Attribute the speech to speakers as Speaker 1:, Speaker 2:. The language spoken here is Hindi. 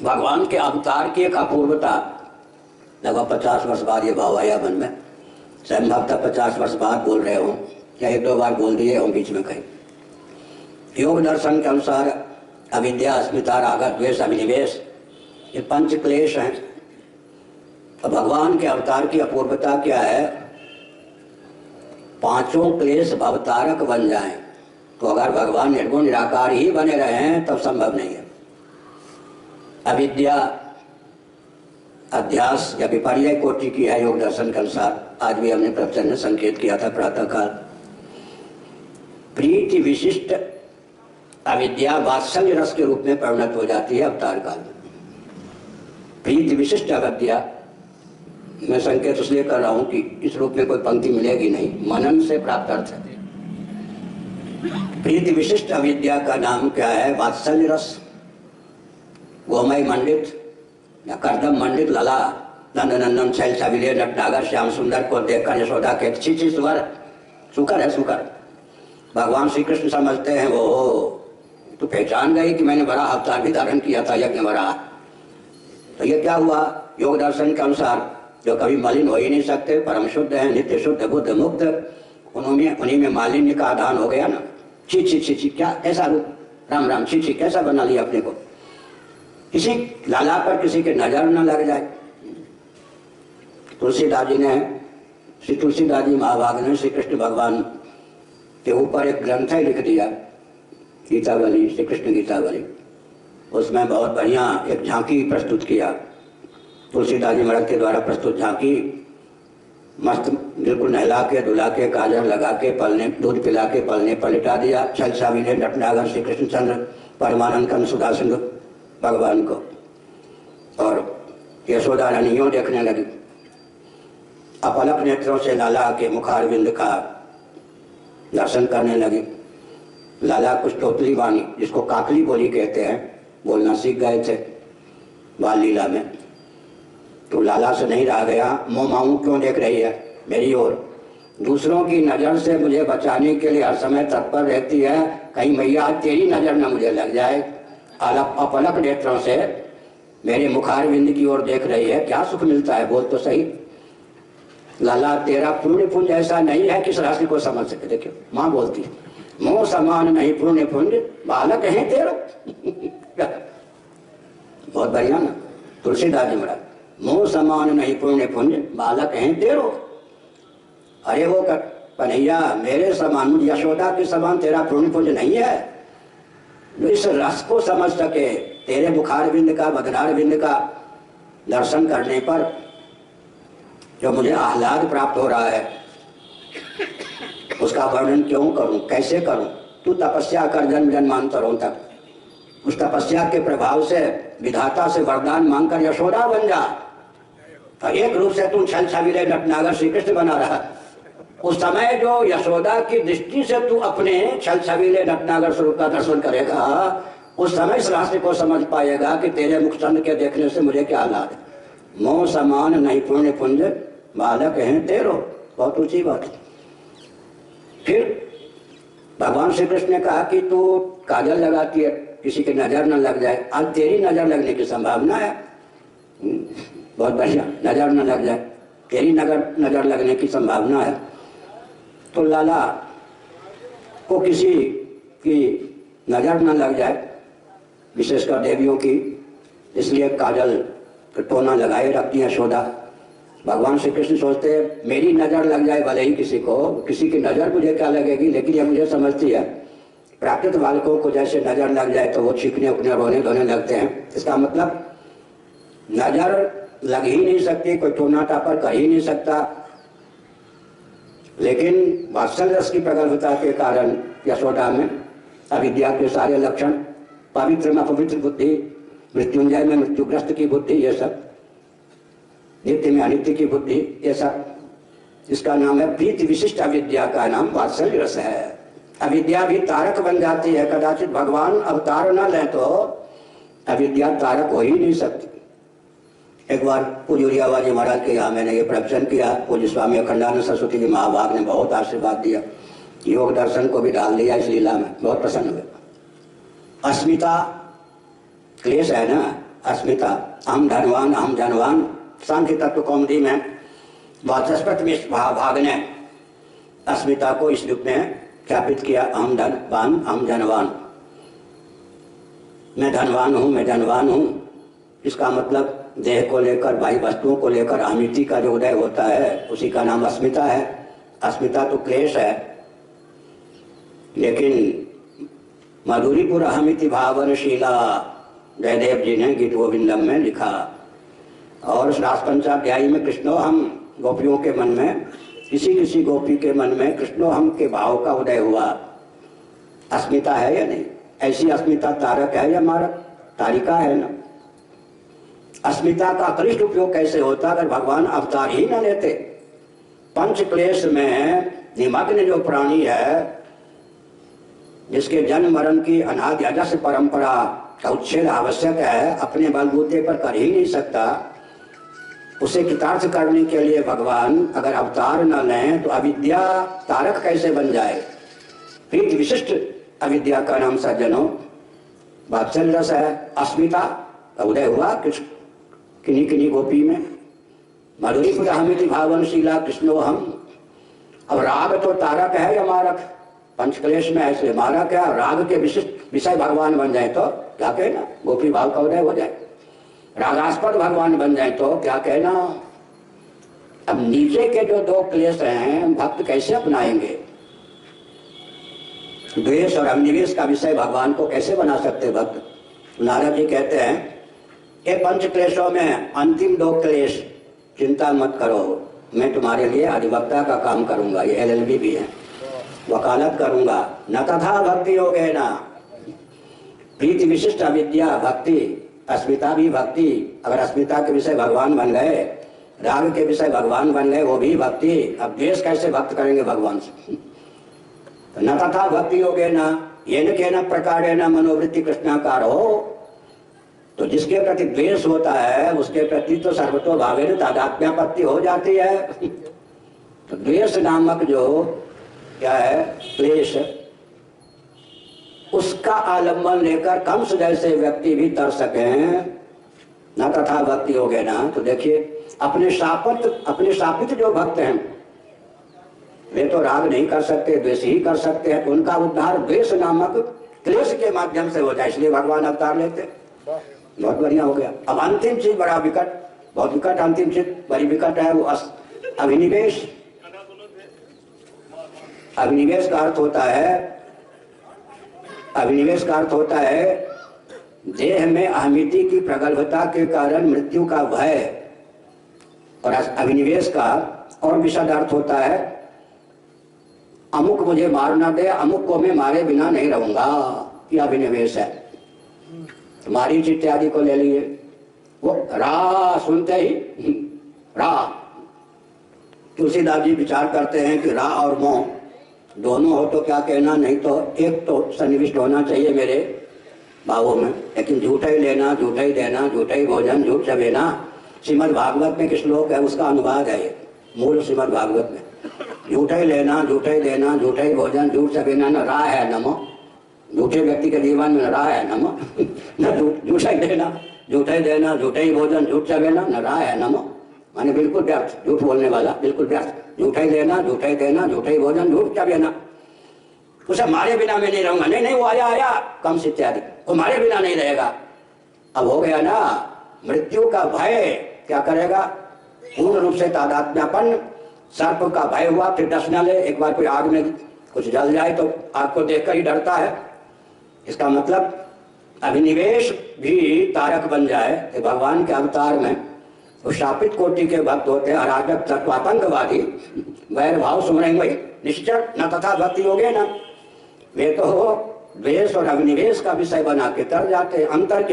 Speaker 1: भगवान के अवतार की एक अपूर्वता। लगभग 50 वर्ष बाद ये भाव आया मन में। संभवतः 50 वर्ष बाद बोल रहे हो या एक दो बार बोल दिए हो बीच में कहीं। योग दर्शन के अनुसार अविद्या, अस्मिता, राग, द्वेष, अभिनिवेश, ये पंच क्लेश हैं। तो भगवान के अवतार की अपूर्वता क्या है? पांचों क्लेश भवतारक बन जाएं। तो अगर भगवान निर्गुण निराकार ही बने रहे तब संभव नहीं है। अविद्या, अध्यास या विपर्य कोटि की है योग दर्शन के अनुसार। आज भी हमने प्रवचन में संकेत किया था प्रातःकाल। प्रीति विशिष्ट अविद्या वात्सल्य रस के रूप में परिणत हो जाती है अवतार काल में। प्रीति विशिष्ट अविद्या, मैं संकेत इसलिए कर रहा हूं कि इस रूप में कोई पंक्ति मिलेगी नहीं, मनन से प्राप्त अर्थ है। प्रीति विशिष्ट अविद्या का नाम क्या है? वात्सल्य रस। गोमय मंडित या कर्दम मंडित लला, नंदनंदन, शैल छबिले, नटनागर, श्याम सुंदर को देखकर यशोदा के छी सुकर है सुकर। भगवान श्री कृष्ण समझते हैं वो तो पहचान गई कि मैंने बड़ा अवतार भी धारण किया था, यज्ञ बड़ा। तो ये क्या हुआ? योग दर्शन के अनुसार जो कभी मलिन हो ही नहीं सकते, परम शुद्ध है, नित्य शुद्ध, बुद्ध मुक्त, उन्हीं में मालिन्य का आधान हो गया ना। छी छी छी छी, क्या ऐसा रूप? राम राम, छी छी, कैसा बना लिया अपने को? किसी लाला पर किसी के नजर न लग जाए। तुलसीदास जी ने, श्री तुलसीदास जी महाभाग ने श्री कृष्ण भगवान के ऊपर एक ग्रंथ ही लिख दिया, गीतावली, श्री कृष्ण गीतावली। उसमें बहुत बढ़िया एक झांकी प्रस्तुत किया। तुलसीदास जी महाराज के द्वारा प्रस्तुत झांकी मस्त बिल्कुल नहला के, धुला के, काजल लगा के, पलने, दूध पिला के पलने पर लिटा दिया। छल छाविले नटनागर श्री कृष्ण चंद्र परमानंद कंद सुधा सिंह भगवान को। और यशोदा रानी यूं देखने लगी, अपलक नेत्रों से लाला के मुखारविंद का दर्शन करने लगी। लाला कुछ तोतली वाणी, जिसको काकली बोली कहते हैं, बोलना सीख गए थे बाल लीला में। तो लाला से नहीं रहा गया, मुँह माऊं क्यों देख रही है मेरी ओर? दूसरों की नजर से मुझे बचाने के लिए हर समय तत्पर रहती है, कहीं मैया तेरी नजर न मुझे लग जाए। अपलक नेत्रों से मेरे मुखारविंद की ओर देख रही है, क्या सुख मिलता है? बोल तो सही। लाला तेरा पुण्य पुंज ऐसा नहीं है कि इस राशि को समझ सके। देखियो माँ बोलती, मोह समान नहीं पुण्य पुंज, बालक है तेरा। बहुत बढ़िया ना तुलसीदास जी महाराज, मोह समान नहीं पुण्य पुंज, बालक है तेरो। अरे वो कन्हैया मेरे समान, यशोदा के समान तेरा पुण्य पुंज नहीं है जो इस रस को समझ सके। तेरे मुखारविंद का, बदनारविंद का दर्शन करने पर जो मुझे आह्लाद प्राप्त हो रहा है, उसका वर्णन क्यों करूं, कैसे करूं? तू तपस्या कर जन्म जन्मांतरों तक। उस तपस्या के प्रभाव से विधाता से वरदान मांगकर यशोदा बन जा। तो एक रूप से तू छल छबिले नटनागर श्री कृष्ण बना रहा। उस समय जो यशोदा की दृष्टि से तू अपने छल छबिले नटनागर स्वरूप का दर्शन करेगा, उस समय इस रास्ते को समझ पाएगा कि तेरे मुखचंद के देखने से मुझे क्या लाभ है। मोह समान नहीं पुण्य पुंज, बालक हैं तेरो। बहुत ऊंची बात। फिर भगवान श्री कृष्ण ने कहा कि तू काजल लगाती है, किसी की नजर न लग जाए। आज तेरी नजर लगने की संभावना है। बहुत बढ़िया, नजर न लग जाए, तेरी नजर लगने की संभावना है। तो लाला को किसी की नजर न लग जाए, विशेषकर देवियों की, इसलिए काजल टोना लगाए रखती है यशोदा। भगवान श्री कृष्ण सोचते हैं मेरी नजर लग जाए भले ही किसी को, किसी की नजर मुझे क्या लगेगी, लेकिन ये मुझे समझती है। प्राकृत बालकों को जैसे नजर लग जाए तो वो चीखने उठने रोने धोने लगते हैं। इसका मतलब नजर लग ही नहीं सकती, कोई टोना टापर कर ही नहीं सकता। लेकिन वात्सल्य रस की प्रगल्भता के कारण यशोदा में अविद्या के सारे लक्षण, पवित्र में अपवित्र बुद्धि, मृत्युंजय में मृत्युग्रस्त की बुद्धि, ये सब, नित्य में अनित्य की बुद्धि, ये सब, इसका नाम है प्रीति विशिष्ट अविद्या का नाम वात्सल्य रस है। अविद्या भी तारक बन जाती है। कदाचित भगवान अवतार न लें तो अविद्या तारक हो ही नहीं सकती। एक बार पूज्य उरियाबाजी महाराज के यहाँ मैंने ये प्रवचन किया। पूज्य स्वामी अखंडानंद सरस्वती जी महाभाग ने बहुत आशीर्वाद दिया, योग दर्शन को भी डाल दिया इस लीला में, बहुत प्रसन्न हुए। अस्मिता क्लेश है ना, अस्मिता, हम धनवान हम जनवान। सांख्य तत्व कौमुदी में वाचस्पति मिश्र भाग ने अस्मिता को इस रूप में ख्यापित किया, हम धनवान हम जनवान। मैं धनवान हूँ, मैं जनवान हूँ, इसका मतलब देह को लेकर, बाह्य वस्तुओं को लेकर अहमिति का जो उदय होता है उसी का नाम अस्मिता है। अस्मिता तो क्लेश है, लेकिन मधुरीपुर अहमिति भावनशीला जयदेव जी ने गीत गोविंदम में लिखा। और रास पंचाध्यायी में कृष्णो हम गोपियों के मन में, किसी किसी गोपी के मन में कृष्णो हम के भाव का उदय हुआ। अस्मिता है या नहीं? ऐसी अस्मिता तारक है या मारक? तारिका है ना। अस्मिता का अकृष्ट उपयोग कैसे होता अगर भगवान अवतार ही न लेते? पंच क्लेश में निमग्न जो प्राणी है, जिसके जन्म मरण की अनादि अजस्र परंपरा का उच्छेद आवश्यक है, अपने बलबूते पर कर ही नहीं सकता, उसे कृतार्थ करने के लिए भगवान अगर अवतार न लें तो अविद्या तारक कैसे बन जाए? प्रीति विशिष्ट अविद्या का नाम सज्जनों वात्सल्य रस है। अस्मिता का उदय हुआ किन्हीं किन्हीं गोपी में। मधुरीपुर अहमिति भावनशीला कृष्णो हम। अब राग तो तारक है या मारक? पंचक्लेश में ऐसे मारक है, राग के विशिष्ट विषय भगवान बन जाए तो क्या कहना, गोपी भाव का उदय हो जाए। रागास्पद भगवान बन जाए तो क्या कहना। अब नीचे के जो दो क्लेश हैं भक्त कैसे अपनाएंगे? द्वेष और अभिनिवेश का विषय भगवान को कैसे बना सकते भक्त? नारद जी कहते हैं ये पंच क्लेशों में अंतिम दो क्लेश चिंता मत करो, मैं तुम्हारे लिए अधिवक्ता का काम करूंगा, ये LLB भी है, वकालत करूंगा। न तथा भक्ति हो गए ना, प्रीति विशिष्ट अविद्या भक्ति, अस्मिता भी भक्ति। अगर अस्मिता के विषय भगवान बन गए, राग के विषय भगवान बन गए, वो भी भक्ति। अब द्वेष कैसे भक्त करेंगे भगवान से? तो न तथा भक्ति हो गए ना, ये न कहना प्रकार न मनोवृत्ति कृष्णाकार हो। तो जिसके प्रति द्वेष होता है उसके प्रति तो सर्वतो भावेन तादात्म्यापत्ति हो जाती है। तो द्वेष नामक जो क्या है क्लेश, उसका आलम्बन लेकर कंस जैसे व्यक्ति भी तर सके। न तथा भक्ति हो गए ना, तो देखिए अपने शापित जो भक्त हैं वे तो राग नहीं कर सकते, द्वेष ही कर सकते हैं। तो उनका उद्धार द्वेष नामक क्लेश के माध्यम से हो जाए, इसलिए भगवान अवतार लेते। बहुत बढ़िया हो गया। अब अंतिम चीज बड़ा विकट, बहुत विकट अंतिम चीज बड़ी विकट है, वो अभिनिवेश। अभिनिवेश का अर्थ होता है देह में अहमिति की प्रगल्भता के कारण मृत्यु का भय। और अभिनिवेश का और विशद अर्थ होता है अमुक मुझे मार ना दे, अमुक को मैं मारे बिना नहीं रहूंगा, यह अभिनिवेश है। तुम्हारी इत्यादि को ले लिए, वो रा सुनते ही रा, तुलसीदास जी विचार करते हैं कि रा और मोह दोनों हो तो क्या कहना, नहीं तो एक तो सन्निविष्ट होना चाहिए मेरे भावों में, लेकिन झूठा ही लेना, झूठा ही देना, झूठा ही भोजन, झूठ चबेना। श्रीमद् भागवत में किस श्लोक है उसका अनुवाद है ये, मूल श्रीमद् भागवत में। झूठा ही लेना, झूठा ही देना, झूठा ही भोजन, झूठ चबेना, न रा है न मोह। झूठे व्यक्ति के जीवन में न रा है न मोह, न झूठा ही देना, झूठा ही देना, झूठा ही भोजन, झूठ चबेना, न रा है न मोह। माने बिल्कुल व्यर्थ, झूठ बोलने वाला बिल्कुल व्यर्थ। झूठा ही लेना, झूठा ही देना, झूठा ही भोजन, झूठ चबेना। उसे मारे बिना मैं नहीं रहूंगा, नहीं वो आया कंस इत्यादि, वो मारे बिना नहीं रहेगा। अब हो गया ना मृत्यु का भय, क्या करेगा? पूर्ण रूप से तादात्म्यापन्न। सर्प का भय हुआ, फिर डस न ले, एक बार कोई आग में कुछ जल जाए तो आग को देखकर ही डरता है। इसका मतलब अभिनिवेश भी तारक बन जाए। तो भगवान के अवतार में वो शापित कोटि के भक्त होते हैं, अराजक तत्वातंकवादी, वैर भाव सुमरेंगे वही निश्चय। न तथा भक्ति हो गए ना, वे तो द्वेष और अभिनिवेश का विषय बना के तर जाते। अंतर के